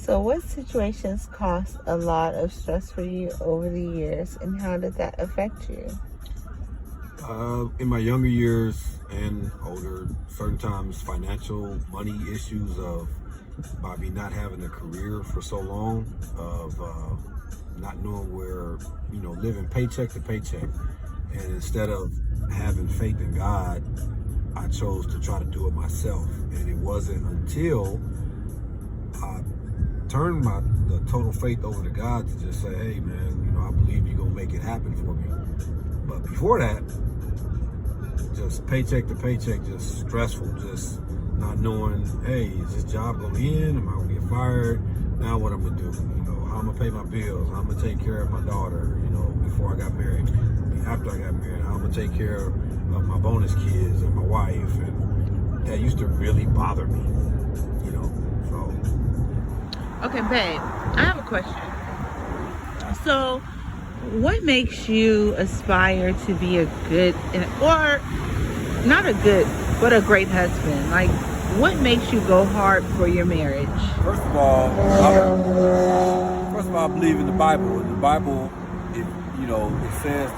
So, what situations caused a lot of stress for you over the years, and how did that affect you? In my younger years and older, certain times financial money issues of by me not having a career for so long, of not knowing where, living paycheck to paycheck. And instead of having faith in God, I chose to try to do it myself. And it wasn't until I turned the total faith over to God to just say, hey man, I believe you're gonna make it happen for me. But before that, just paycheck to paycheck, just stressful, just not knowing, hey, is this job gonna end? Am I gonna get fired? Now what I'm gonna do? How I'm gonna pay my bills? How I'm gonna take care of my daughter, before I got married. After I got married, how I'm gonna take care of my bonus kids and my wife. And that used to really bother me, so. Okay, babe, I have a question. So, what makes you aspire to be a good, or not a good, but a great husband? Like, what makes you go hard for your marriage? First of all, I believe in the Bible. In the Bible, it says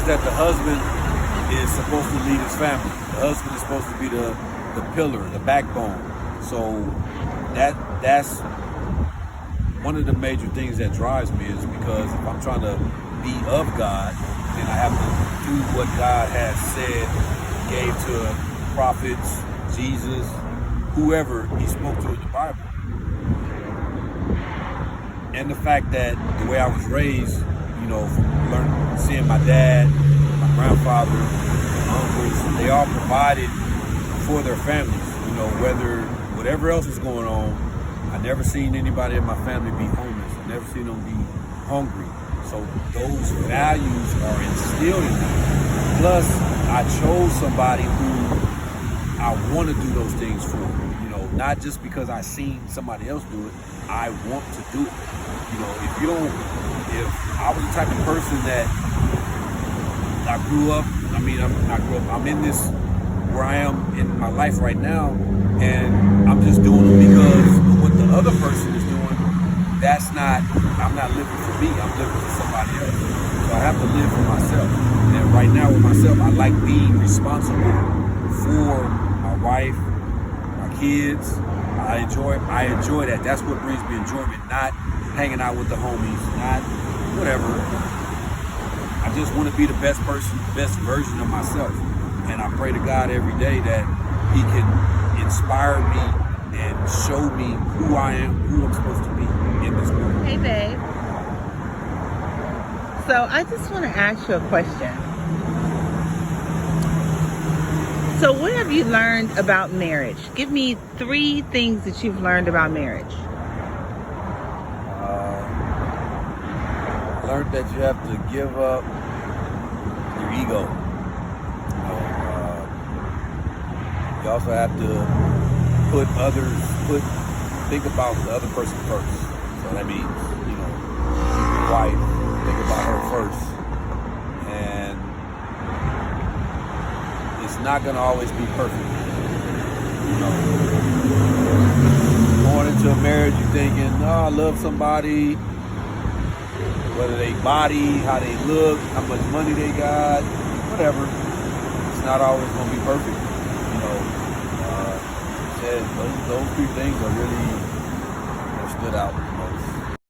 that the husband is supposed to lead his family. The husband is supposed to be the pillar, the backbone. So that's one of the major things that drives me, is because if I'm trying to be of God, then I have to do what God has said, gave to prophets, Jesus, whoever he spoke to in the Bible. And the fact that the way I was raised, from seeing my dad, my grandfather, my uncles, they all provided for their families, whatever else is going on. I never seen anybody in my family be homeless. I never seen them be hungry. So those values are instilled in me. Plus, I chose somebody who I want to do those things for. Not just because I seen somebody else do it. I want to do it. If I was the type of person that I grew up, I'm in this where I am in my life right now, and I'm just doing it because what the other person is doing, I'm not living for me, I'm living for somebody else. So I have to live for myself. And right now with myself, I like being responsible for my wife, my kids. I enjoy that. That's what brings me enjoyment, not hanging out with the homies, not whatever. I just want to be the best person, the best version of myself. And I pray to God every day that he can inspire me and show me who I am, who I'm supposed to be in this world. Hey, babe. So I just want to ask you a question. So what have you learned about marriage? Give me 3 things that you've learned about marriage. Learned that you have to give up your ego. You also have to think about the other person first. So that means, your wife, think about her first. And it's not gonna always be perfect. Going into a marriage, you're thinking, I love somebody, whether they body, how they look, how much money they got, whatever. It's not always gonna be perfect. Those 3 things are really stood out the most.